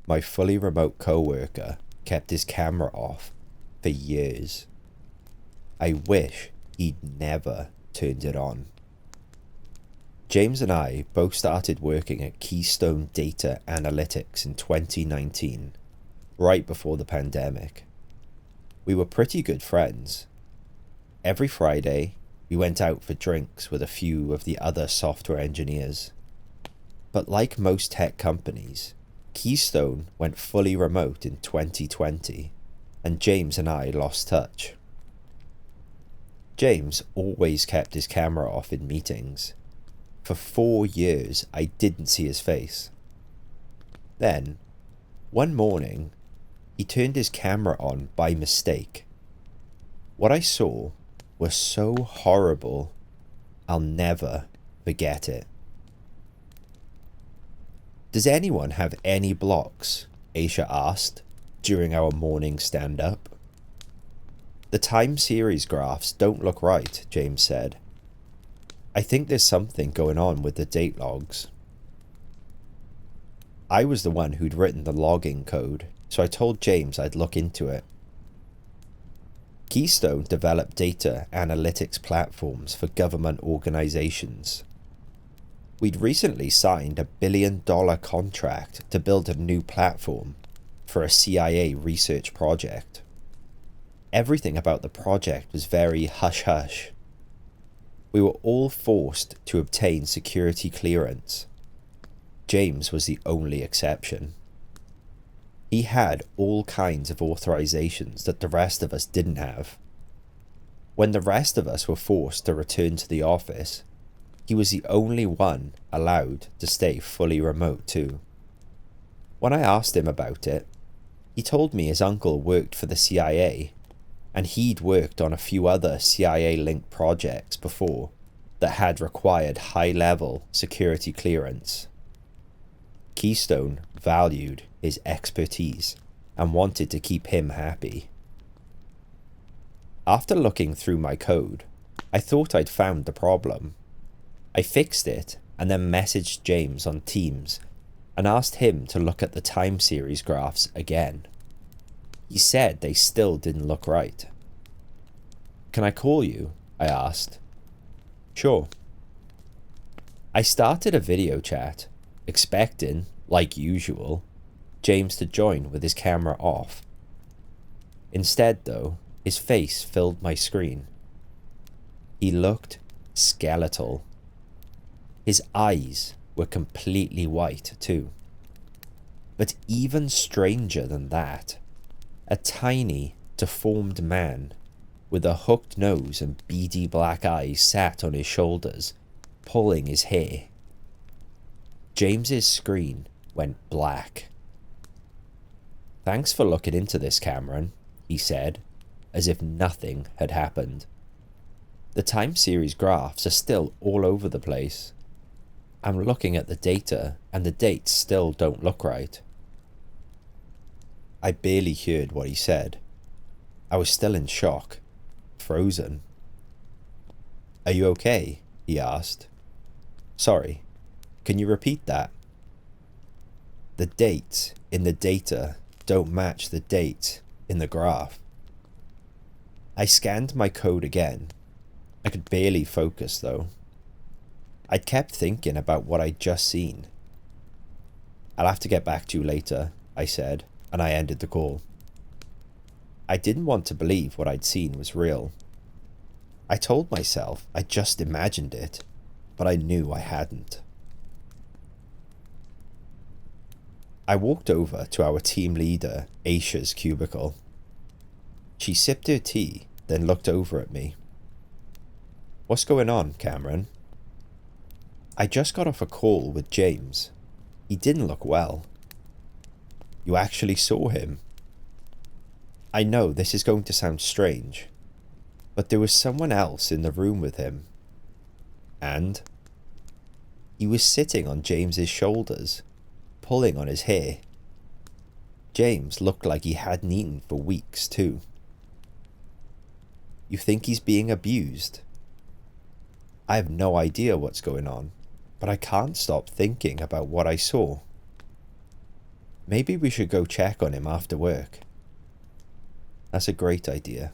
My fully remote coworker kept his camera off for years. I wish he'd never turned it on. James and I both started working at Keystone Data Analytics in 2019, right before the pandemic. We were pretty good friends. Every Friday, we went out for drinks with a few of the other software engineers. But like most tech companies, Keystone went fully remote in 2020, and James and I lost touch. James always kept his camera off in meetings. For 4 years, I didn't see his face. Then, one morning, he turned his camera on by mistake. What I saw was so horrible, I'll never forget it. Does anyone have any blocks? Aisha asked during our morning stand-up. The time series graphs don't look right, James said. I think there's something going on with the date logs. I was the one who'd written the logging code, so I told James I'd look into it. Keystone developed data analytics platforms for government organizations. We'd recently signed $1 billion contract to build a new platform for a CIA research project. Everything about the project was very hush-hush. We were all forced to obtain security clearance. James was the only exception. He had all kinds of authorizations that the rest of us didn't have. When the rest of us were forced to return to the office, he was the only one allowed to stay fully remote too. When I asked him about it, he told me his uncle worked for the CIA, and he'd worked on a few other CIA-linked projects before that had required high-level security clearance. Keystone valued his expertise and wanted to keep him happy. After looking through my code, I thought I'd found the problem. I fixed it and then messaged James on Teams and asked him to look at the time series graphs again. He said they still didn't look right. Can I call you? I asked. Sure. I started a video chat, expecting, like usual, James to join with his camera off. Instead, though, his face filled my screen. He looked skeletal. His eyes were completely white too. But even stranger than that, a tiny, deformed man with a hooked nose and beady black eyes sat on his shoulders, pulling his hair. James's screen went black. Thanks for looking into this, Cameron, he said, as if nothing had happened. The time series graphs are still all over the place. I'm looking at the data, and the dates still don't look right. I barely heard what he said. I was still in shock, frozen. Are you okay? He asked. Sorry, can you repeat that? The dates in the data don't match the date in the graph. I scanned my code again. I could barely focus though. I'd kept thinking about what I'd just seen. I'll have to get back to you later, I said, and I ended the call. I didn't want to believe what I'd seen was real. I told myself I just imagined it, but I knew I hadn't. I walked over to our team leader, Aisha's cubicle. She sipped her tea, then looked over at me. What's going on, Cameron? I just got off a call with James. He didn't look well. You actually saw him? I know this is going to sound strange, but there was someone else in the room with him. And he was sitting on James's shoulders, pulling on his hair. James looked like he hadn't eaten for weeks too. You think he's being abused? I have no idea what's going on, but I can't stop thinking about what I saw. Maybe we should go check on him after work. That's a great idea.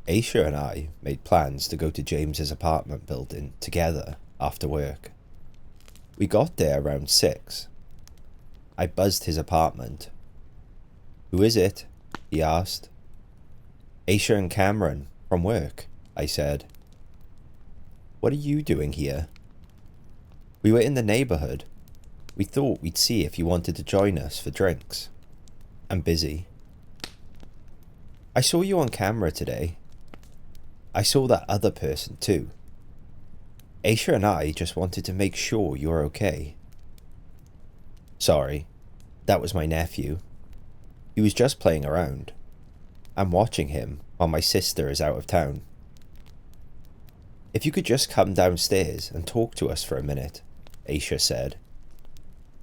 Aisha and I made plans to go to James's apartment building together after work. We got there around 6. I buzzed his apartment. "Who is it?" he asked. "Aisha and Cameron, from work," I said. "What are you doing here?" "We were in the neighborhood. We thought we'd see if you wanted to join us for drinks." "I'm busy." "I saw you on camera today." "I saw that other person too." "Aisha and I just wanted to make sure you're okay." "Sorry, that was my nephew. He was just playing around. I'm watching him while my sister is out of town." "If you could just come downstairs and talk to us for a minute," Aisha said.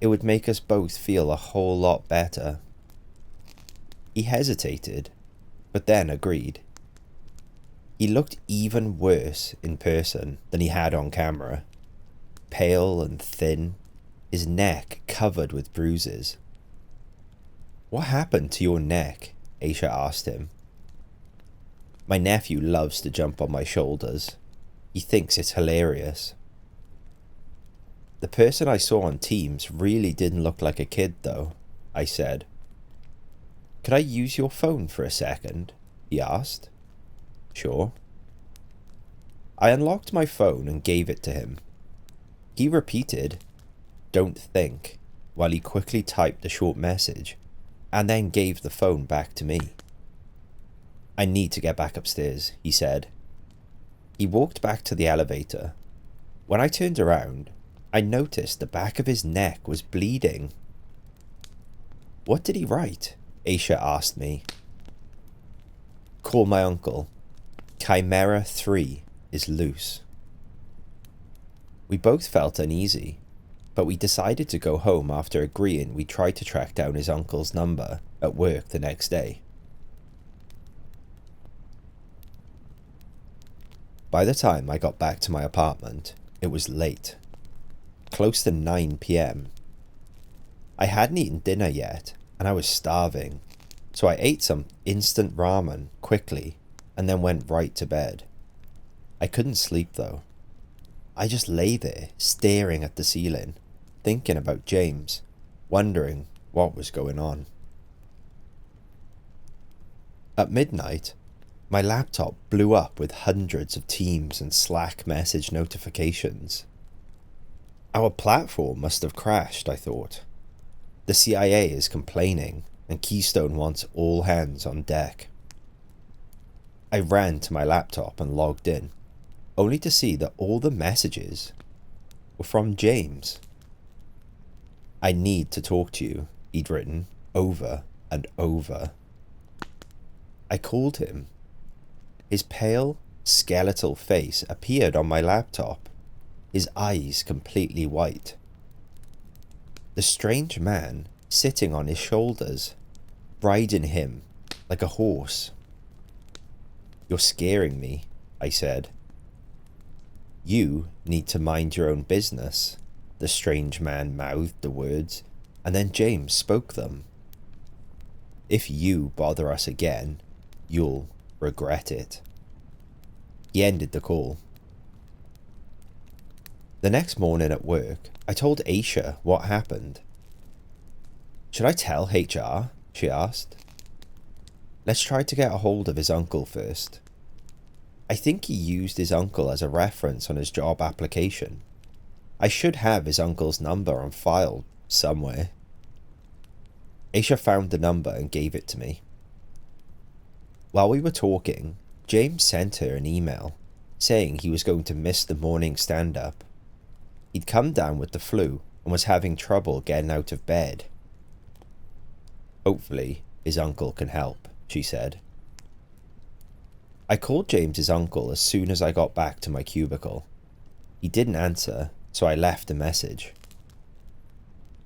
"It would make us both feel a whole lot better." He hesitated, but then agreed. He looked even worse in person than he had on camera. Pale and thin, his neck covered with bruises. "What happened to your neck?" Aisha asked him. "My nephew loves to jump on my shoulders. He thinks it's hilarious." "The person I saw on Teams really didn't look like a kid though," I said. "Could I use your phone for a second?" he asked. "Sure." I unlocked my phone and gave it to him. He repeated, "Don't think," while he quickly typed a short message and then gave the phone back to me. "I need to get back upstairs," he said. He walked back to the elevator. When I turned around, I noticed the back of his neck was bleeding. "What did he write?" Aisha asked me. "Call my uncle. Chimera 3 is loose." We both felt uneasy, but we decided to go home after agreeing we'd try to track down his uncle's number at work the next day. By the time I got back to my apartment, it was late, close to 9 p.m. I hadn't eaten dinner yet, and I was starving, so I ate some instant ramen quickly and then went right to bed. I couldn't sleep though. I just lay there staring at the ceiling, thinking about James, wondering what was going on. At midnight, my laptop blew up with hundreds of Teams and Slack message notifications. Our platform must have crashed, I thought. The CIA is complaining, and Keystone wants all hands on deck. I ran to my laptop and logged in, only to see that all the messages were from James. "I need to talk to you," he'd written over and over. I called him. His pale, skeletal face appeared on my laptop, his eyes completely white. The strange man sitting on his shoulders, riding him like a horse. "You're scaring me," I said. "You need to mind your own business." The strange man mouthed the words, and then James spoke them. "If you bother us again, you'll regret it." He ended the call. The next morning at work, I told Aisha what happened. "Should I tell HR?" she asked. "Let's try to get a hold of his uncle first. I think he used his uncle as a reference on his job application. I should have his uncle's number on file somewhere." Aisha found the number and gave it to me. While we were talking, James sent her an email saying he was going to miss the morning stand-up. He'd come down with the flu and was having trouble getting out of bed. "Hopefully, his uncle can help," she said. I called James's uncle as soon as I got back to my cubicle. He didn't answer, so I left a message.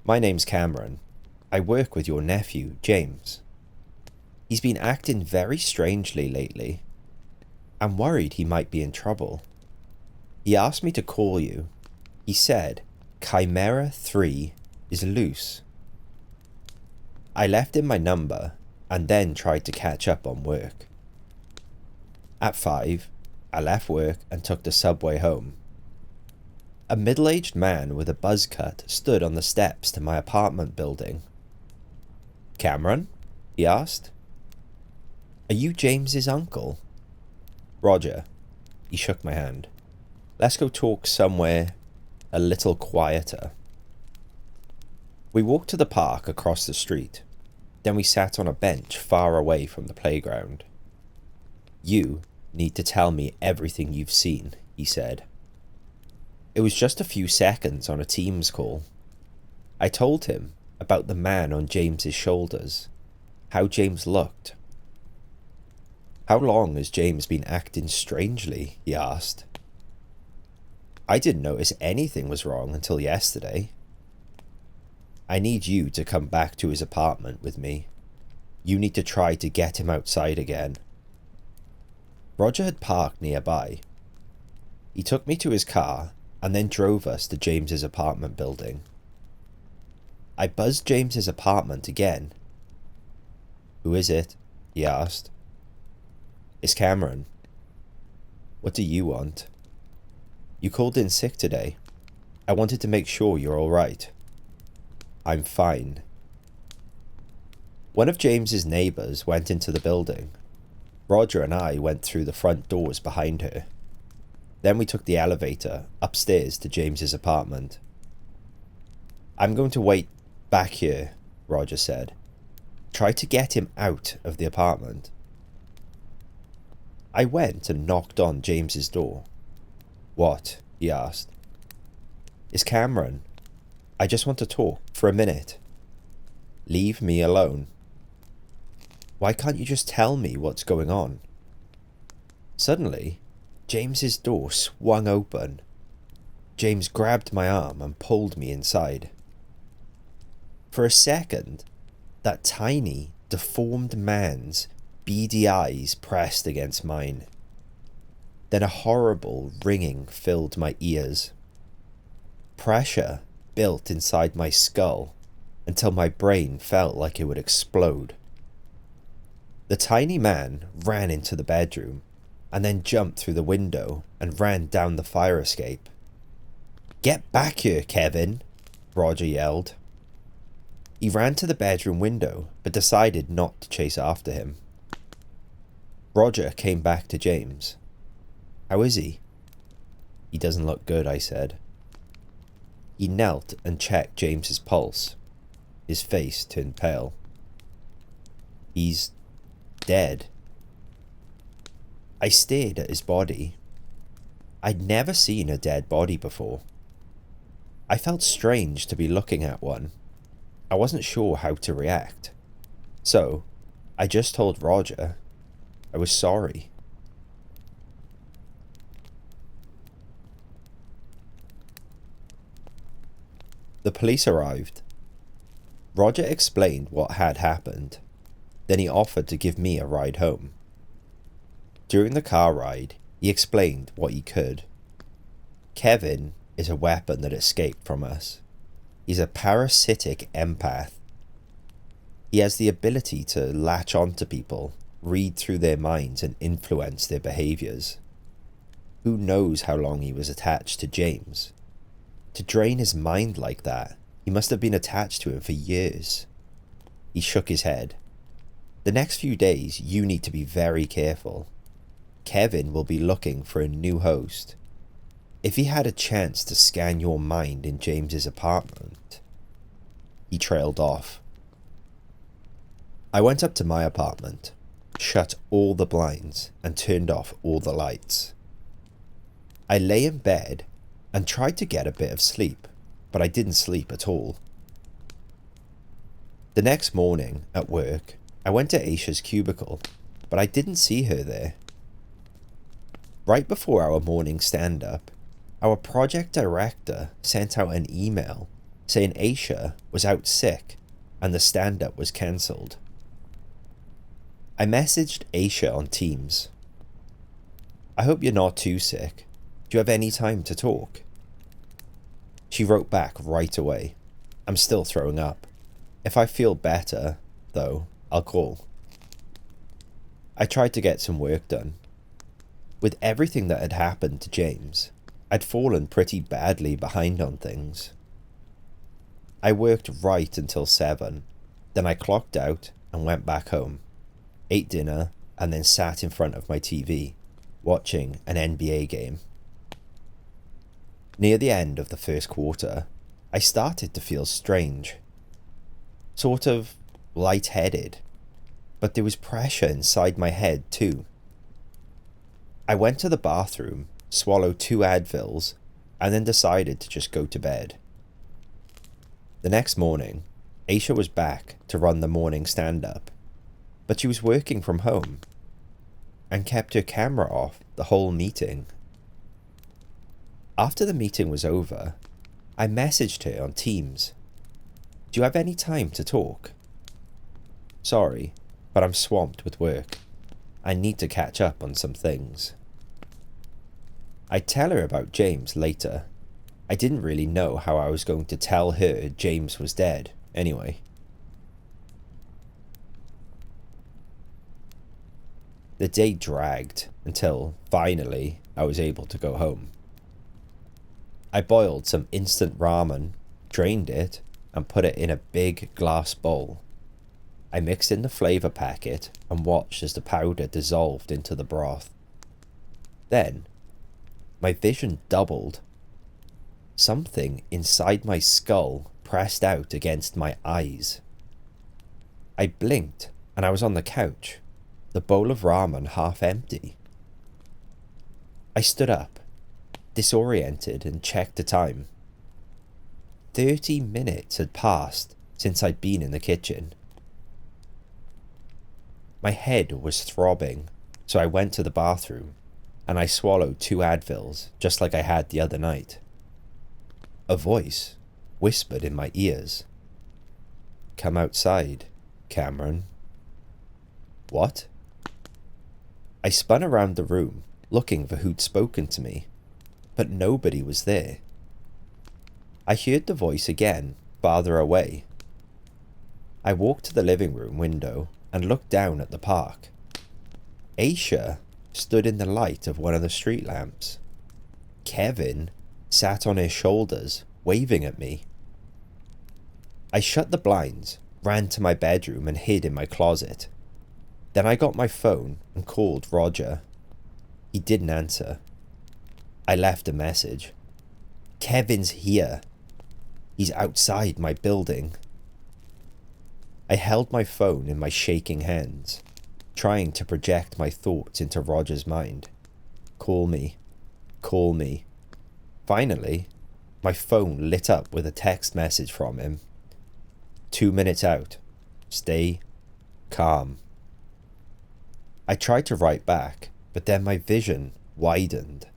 "My name's Cameron. I work with your nephew, James. He's been acting very strangely lately. I'm worried he might be in trouble. He asked me to call you He said Chimera 3 is loose. I left him my number and then tried to catch up on work. At 5, I left work and took the subway home. A middle-aged man with a buzz cut stood on the steps to my apartment building. "Cameron?" he asked. "Are you James's uncle?" "Roger." He shook my hand. "Let's go talk somewhere a little quieter." We walked to the park across the street. Then we sat on a bench far away from the playground. "You need to tell me everything you've seen," he said. It was just a few seconds on a Teams call. I told him about the man on James's shoulders, how James looked. "How long has James been acting strangely?" he asked. "I didn't notice anything was wrong until yesterday." "I need you to come back to his apartment with me. You need to try to get him outside again." Roger had parked nearby. He took me to his car and then drove us to James's apartment building. I buzzed James's apartment again. "Who is it?" he asked. "It's Cameron." "What do you want?" "You called in sick today. I wanted to make sure you're all right." "I'm fine." One of James's neighbours went into the building. Roger and I went through the front doors behind her. Then we took the elevator upstairs to James's apartment. "I'm going to wait back here," Roger said. "Try to get him out of the apartment." I went and knocked on James's door. "What?" he asked. "It's Cameron. I just want to talk for a minute." "Leave me alone." "Why can't you just tell me what's going on?" Suddenly, James's door swung open. James grabbed my arm and pulled me inside. For a second, that tiny, deformed man's beady eyes pressed against mine. Then a horrible ringing filled my ears. Pressure built inside my skull until my brain felt like it would explode. The tiny man ran into the bedroom and then jumped through the window and ran down the fire escape. "Get back here, Kevin!" Roger yelled. He ran to the bedroom window but decided not to chase after him. Roger came back to James. "How is he?" "He doesn't look good," I said. He knelt and checked James's pulse. His face turned pale. "He's dead." I stared at his body. I'd never seen a dead body before. I felt strange to be looking at one. I wasn't sure how to react. So, I just told Roger I was sorry. The police arrived. Roger explained what had happened. Then he offered to give me a ride home. During the car ride, he explained what he could. Kevin is a weapon that escaped from us. He's a parasitic empath. He has the ability to latch onto people, read through their minds and influence their behaviours. Who knows how long he was attached to James? To drain his mind like that, he must have been attached to him for years. He shook his head. "The next few days, you need to be very careful. Kevin will be looking for a new host. If he had a chance to scan your mind in James's apartment..." He trailed off. I went up to my apartment, shut all the blinds and turned off all the lights. I lay in bed and tried to get a bit of sleep, but I didn't sleep at all. The next morning, at work, I went to Aisha's cubicle, but I didn't see her there. Right before our morning stand-up, our project director sent out an email saying Aisha was out sick and the stand-up was cancelled. I messaged Aisha on Teams. "I hope you're not too sick. Do you have any time to talk?" She wrote back right away. I'm still throwing up. If I feel better, though, I'll call. I tried to get some work done. With everything that had happened to James, I'd fallen pretty badly behind on things. I worked right until 7, then I clocked out and went back home, ate dinner, and then sat in front of my TV, watching an NBA game. Near the end of the first quarter, I started to feel strange. Sort of lightheaded, but there was pressure inside my head too. I went to the bathroom, swallowed 2 Advils, and then decided to just go to bed. The next morning, Aisha was back to run the morning stand-up, but she was working from home and kept her camera off the whole meeting. After the meeting was over, I messaged her on Teams. Do you have any time to talk? Sorry, but I'm swamped with work. I need to catch up on some things. I'd tell her about James later. I didn't really know how I was going to tell her James was dead, anyway. The day dragged until, finally, I was able to go home. I boiled some instant ramen, drained it, and put it in a big glass bowl. I mixed in the flavour packet and watched as the powder dissolved into the broth. Then, my vision doubled. Something inside my skull pressed out against my eyes. I blinked and I was on the couch, the bowl of ramen half empty. I stood up, disoriented, and checked the time. 30 minutes had passed since I'd been in the kitchen. My head was throbbing, so I went to the bathroom and I swallowed 2 Advils just like I had the other night. A voice whispered in my ears. Come outside, Cameron. What? I spun around the room, looking for who'd spoken to me, but nobody was there. I heard the voice again, farther away. I walked to the living room window and looked down at the park. Aisha stood in the light of one of the street lamps. Kevin sat on his shoulders, waving at me. I shut the blinds, ran to my bedroom and hid in my closet. Then I got my phone and called Roger. He didn't answer. I left a message. Kevin's here. He's outside my building. I held my phone in my shaking hands, trying to project my thoughts into Roger's mind. Call me. Call me. Finally, my phone lit up with a text message from him. 2 minutes out. Stay calm. I tried to write back, but then my vision widened.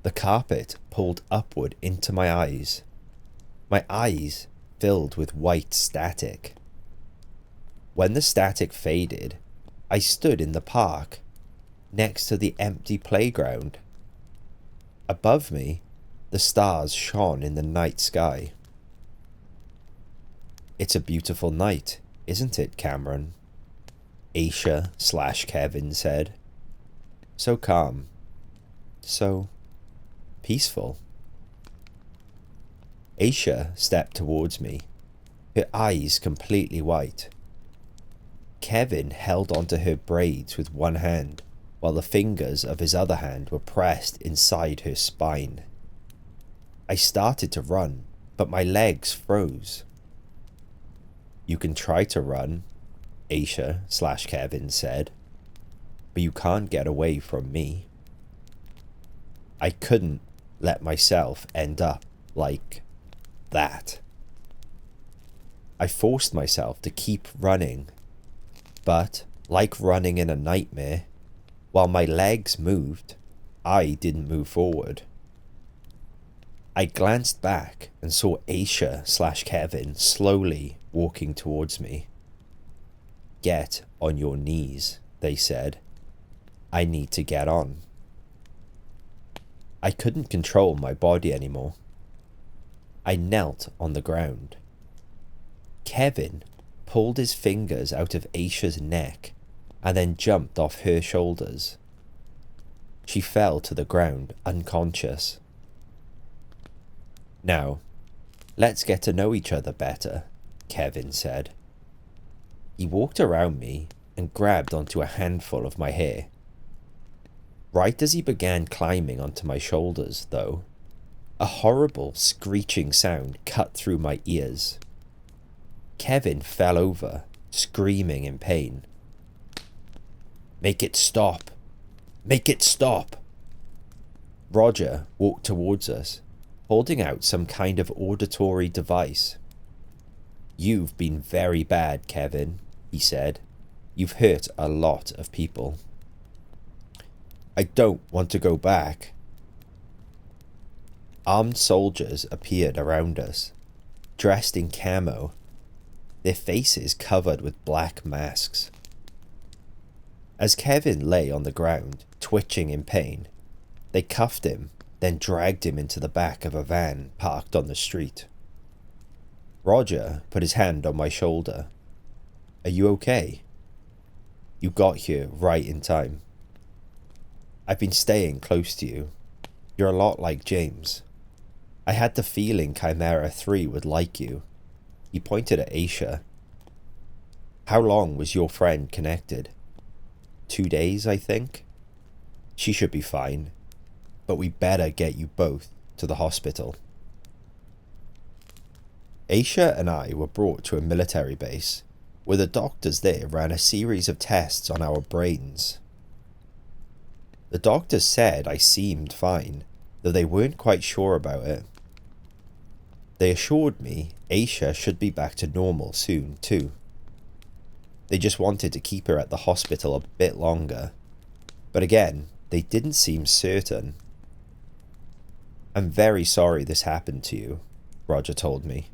The carpet pulled upward into my eyes. My eyes filled with white static. When the static faded, I stood in the park, next to the empty playground. Above me, the stars shone in the night sky. It's a beautiful night, isn't it, Cameron? Aisha/Kevin said. So calm. So peaceful. Aisha stepped towards me, her eyes completely white. Kevin held onto her braids with one hand, while the fingers of his other hand were pressed inside her spine. I started to run, but my legs froze. You can try to run, Aisha/Kevin said, but you can't get away from me. I couldn't let myself end up like that. I forced myself to keep running, but like running in a nightmare, while my legs moved, I didn't move forward. I glanced back and saw Aisha/Kevin slowly walking towards me. Get on your knees, they said. I need to get on. I couldn't control my body anymore. I knelt on the ground. Kevin pulled his fingers out of Aisha's neck and then jumped off her shoulders. She fell to the ground unconscious. "Now, let's get to know each other better," Kevin said. He walked around me and grabbed onto a handful of my hair. Right as he began climbing onto my shoulders, though, a horrible screeching sound cut through my ears. Kevin fell over, screaming in pain. "Make it stop! Make it stop!" Roger walked towards us, holding out some kind of auditory device. "You've been very bad, Kevin," he said. "You've hurt a lot of people." "I don't want to go back." Armed soldiers appeared around us, dressed in camo, their faces covered with black masks. As Kevin lay on the ground, twitching in pain, they cuffed him, then dragged him into the back of a van parked on the street. Roger put his hand on my shoulder. "Are you okay? You got here right in time. I've been staying close to you. You're a lot like James. I had the feeling Chimera 3 would like you." He pointed at Aisha. "How long was your friend connected?" 2 days, I think. She should be fine, but we better get you both to the hospital." Aisha and I were brought to a military base, where the doctors there ran a series of tests on our brains. The doctors said I seemed fine, though they weren't quite sure about it. They assured me Aisha should be back to normal soon, too. They just wanted to keep her at the hospital a bit longer, but again, they didn't seem certain. "I'm very sorry this happened to you," Roger told me.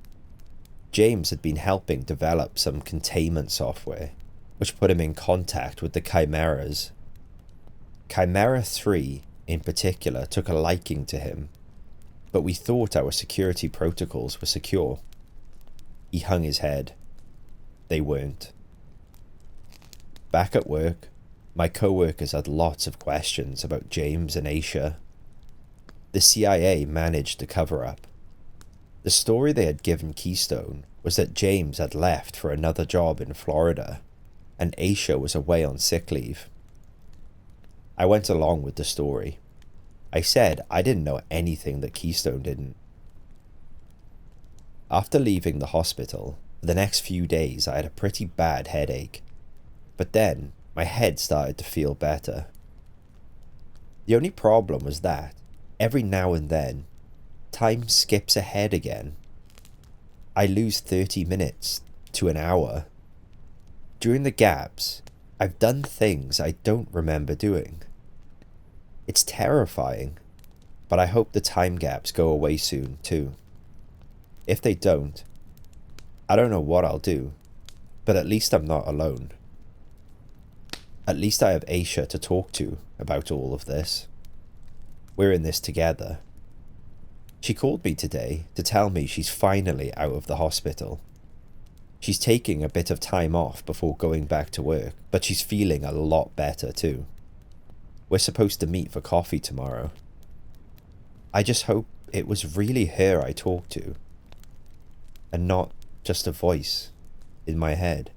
James had been helping develop some containment software, which put him in contact with the Chimeras. Chimera 3, in particular, took a liking to him, but we thought our security protocols were secure. He hung his head. They weren't. Back at work, my coworkers had lots of questions about James and Aisha. The CIA managed to cover up. The story they had given Keystone was that James had left for another job in Florida, and Aisha was away on sick leave. I went along with the story. I said I didn't know anything that Keystone didn't. After leaving the hospital, for the next few days I had a pretty bad headache, but then my head started to feel better. The only problem was that, every now and then, time skips ahead again. I lose 30 minutes to an hour. During the gaps, I've done things I don't remember doing. It's terrifying, but I hope the time gaps go away soon too. If they don't, I don't know what I'll do, but at least I'm not alone. At least I have Aisha to talk to about all of this. We're in this together. She called me today to tell me she's finally out of the hospital. She's taking a bit of time off before going back to work, but she's feeling a lot better too. We're supposed to meet for coffee tomorrow. I just hope it was really her I talked to, and not just a voice in my head.